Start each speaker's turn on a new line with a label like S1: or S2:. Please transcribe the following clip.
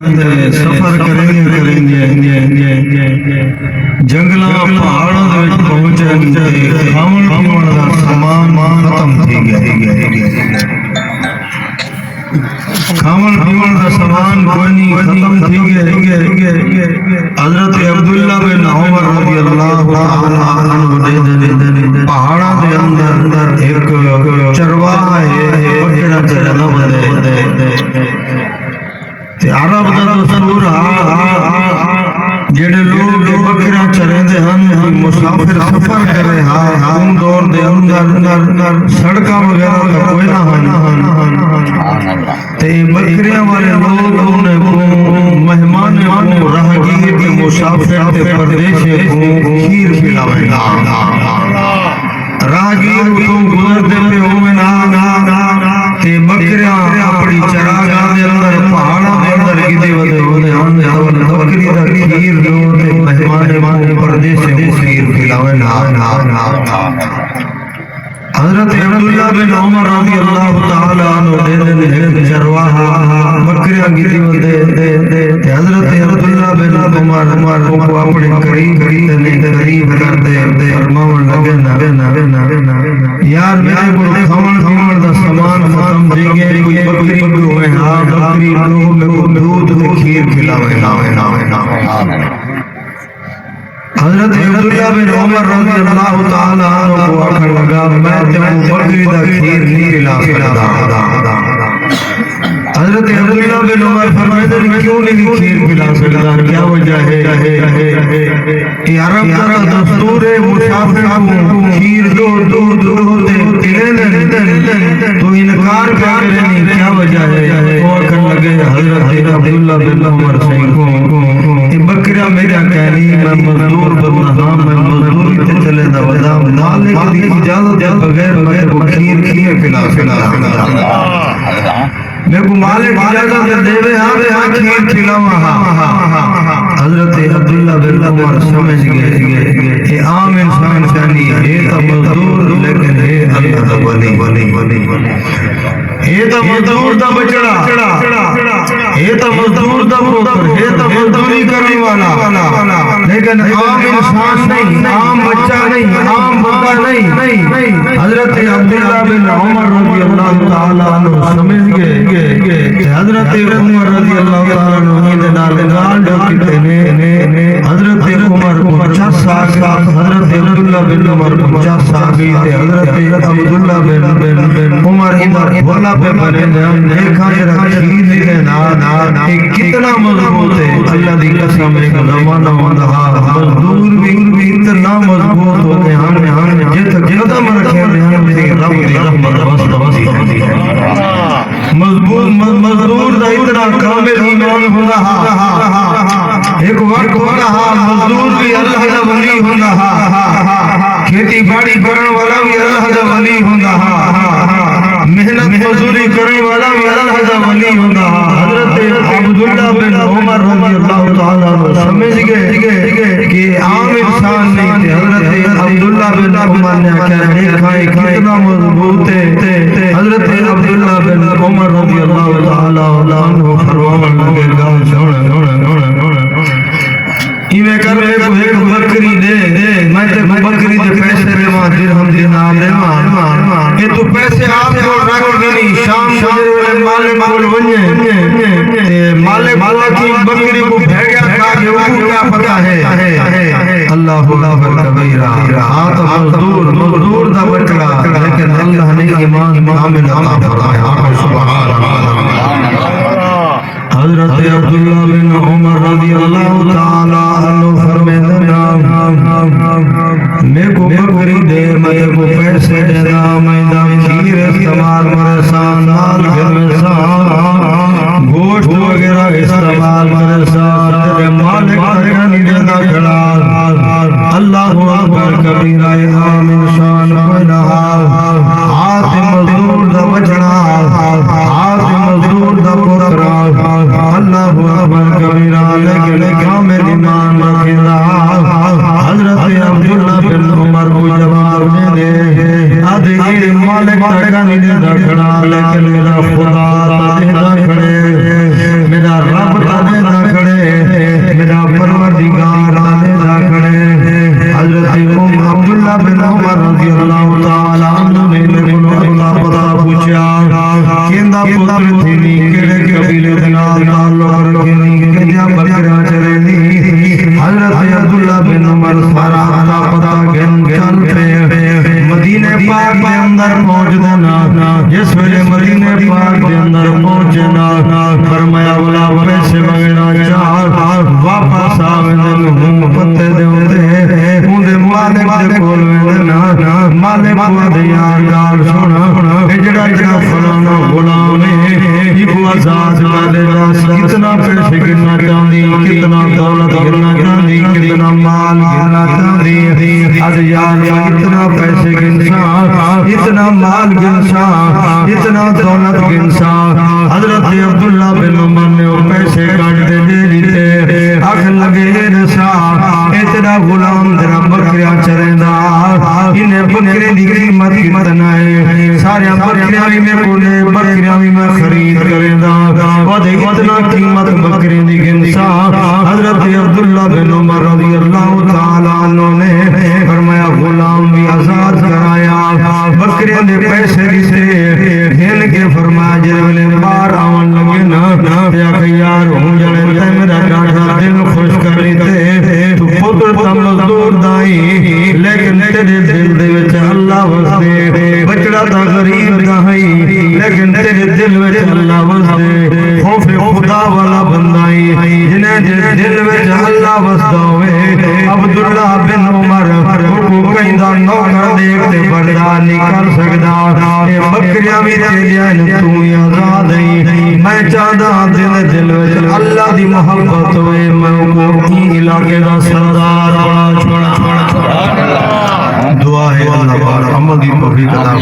S1: سفر کریں جنگلاں پہاڑاں دے وچ پہنچن تے کھاون پیون دا سامان ختم تھی گیا کھاون پیون دا سامان کوئی ختم تھی گیا حضرت عبداللہ بن عمر رضی اللہ عنہ دے پہاڑاں دے اندر ایک چرواہا ہے بکرا چرانا بندے عرب دا دستور جڑے لوگ بکریاں چریندے ہن مسافر سفر کرے ہن دور دے اندر سڑکاں وغیرہ تے کوئی نہ ہن تے بکریاں والے لوگ انہیں مہمان کو راہگیر تے مسافر تے پردیسی کو کھیر کھلاویں راہگیر کو گزرتے پہ ہوئے تے بکریاں اپنی چراگاہ دے اندر پہاڑاں دے اندر کدے ودے بکری دا کھیر دو تے مہمان پردیسی کو کھیر کھلاویں حضرت عبداللہ بن عمر رضی اللہ تعالیٰ عنہ دے چرواہا بکریاں گری ودے حضرت عبداللہ بن عمر کو اپنے قریب کرتے فرماون لگے یار میرے کو کھاون دا سامان ختم تھی گیا کوئی بکری کو ہے بکری کو دودھ تے کھیر کھلاویں حضرت عبداللہ بن عمر رضی اللہ تعالیٰ عنہ کو آخر لگا میں تمہیں بکری دا کھیر نہیں کھلا سکتا حضرت عبداللہ بن عمر فرماتے ہیں کیوں نہیں کھیر کھلا سکتا کیا وجہ ہے یہ عرب کا دستور ہے مسافر کو کھیر دو تو انکار کر رہے کیا وجہ ہے وہ آخر لگے حضرت عبداللہ بن عمر سے یہ بکریاں میرا کہنی میں مزدور بننا میں مزدوری تے چلے دا ودا مالک دی اجازت بغیر کو کھیر کھلا میں کو مالک اجازت دے ہاں کھیر کھلاواں حضرت عبداللہ بن عمر سمجھ گئے کہ عام انسان کہنی ہے تا مزدور لیکن ہے اللہ دا ولی ہے تا مزدور دا بچڑا ہے تا مزدور دا پوتر ہے تا مزدوری کرنے والا لیکن عام انسان نہیں عام بچہ نہیں عام بندہ نہیں حضرت عبداللہ بن عمر رضی اللہ تعالیٰ عنہ سمجھ گئے حضرت عمر رضی اللہ تعالیٰ عنہ دے نال گال جو کتے نے حضرت عمر کو 50 سال کا حضرت عبداللہ بن عمر کو 50 سال گئی تھے حضرت عبداللہ بن عمر ادھر بھولا پہ بنے ہم دیکھا جرا کھیر دینے نا کتنا مضبوط ہے اللہ دی قسم ایک زمانہ ہوندہ مزدور بھی اتنا مضبوط ہوتے ہم جت قدم رکھے ہم دی رب دی رحمت وسط مضبوط مزدور دا اتنا کامل ایمان ہوندہ ایک وقت ہوندہ مزدور بھی اللہ دا ولی ہوندہ کھیتی باڑی کرن والا بھی اللہ دا ولی ہوندہ محنت مزدوری کرنے والا بھی اللہ دا ولی ہوندہ حضرت عبداللہ بن عمر رضی اللہ تعالیٰ عنہ سمجھ گئے کہ عام انسان نہیں تھے حضرت عبداللہ بن عمر نے کہا دیکھائیں کتنا مضبوط ہے حضرت عبداللہ بن عمر رضی اللہ تعالیٰ عنہ فرمان لگے گا ایویں کر لے کو ایک بکری دے میں تے بکری دے پیسے دیواں درہم دینار دیواں کہ تو پیسے آپ کو رکھ نہیں شام مجھے مالک کول ونجے تے مالک کی بکری کو بھیگا کھا کے وہ کیا پتہ ہے اللہ اکبر کبیرہ ہاں تو مزدور دا بچڑا لیکن اللہ نے ایمان کامل عطا فرمایا سبحان اللہ حضرت عبداللہ بن عمر رضی اللہ تعالیٰ عنہ فرمیتے میں کو بکری دے میں کو پیسے دے دا میں دا کھیر استعمال مرسان نال گرسان گوشت وغیرہ استعمال مرسان تیرے مالک ترکنی دے دا کھڑا اللہ اکبر کبیرہ عام انسان بنہا آت مزدور دا بچڑا آت مزدور دا پترا اللہ اکبر کبیرہ لیکن کامل ایمان رکھنا حضرت عبداللہ بن عمر کو جواب دے آدھے مالک ترکنی دے دا کھڑا لیکن میرا خدا تا دے دا کھڑے میرا رب تا دے تعلق رکھیں کہ جب بکرا چلے دی حضرت عبداللہ بن عمر سارا پتا گن چل پہ مدینہ پاک کے اندر پہنچ دینا جس ویلے مدینہ پاک کے اندر پہنچنا فرمایا والا پیسے وغیرہ چار واپس آویں دے پتے دے اندے مالک دے کول ویندنا مالک کو یار گال سن جڑا جڑا فلانا غلام ہے یہ آزاد والے کتنا پیسے گننا چاہندی کتنا دولت گننا چاہندی کتنا مال گننا چاہندی آج یار اتنا پیسے گنسا اتنا مال گنسا اتنا دولت گنسا حضرت عبداللہ بن عمر نے وہ پیسے کاٹ دے دے دیتے آخر لگے نسا اتنا غلام تیرا بکریا چریندا انہیں بکرے دی قیمت کتنا ہے سارے بکریاں بھی میں کولے بکریاں بھی میں خرید کریندا وہ دے اتنا قیمت بکرے دی گنسا حضرت عبداللہ بن عمر رضی اللہ تعالیٰ عنہ نے فرمایا غلام بھی آزاد کرایا بکرے دے پیسے دیتے ہن کے فرمایا جلے بار آون لگے نا یا کہ یار ہوں جلے تے میرا ڈاٹا دل خوش کر لیتے تو پتر تا مزدور دائی لیکن تیرے دل دے وچ اللہ وسدے بچڑا تا غریب دائی لیکن تیرے دل وچ اللہ وسدے خوف خدا والا بندائی جنہیں دل وچ اللہ وسدا ہوئے عبداللہ بن عمر کو کہندا نوکر دیکھتے بڑا نہیں کر سکدا اے بکریاں بھی تیریاں تو ہی آزاد ہے میں چاہدا دل وچ اللہ دی محبت ہوئے میں کو علاقے دا سردار دعا ہے اللہ عمل دی توفیق عطا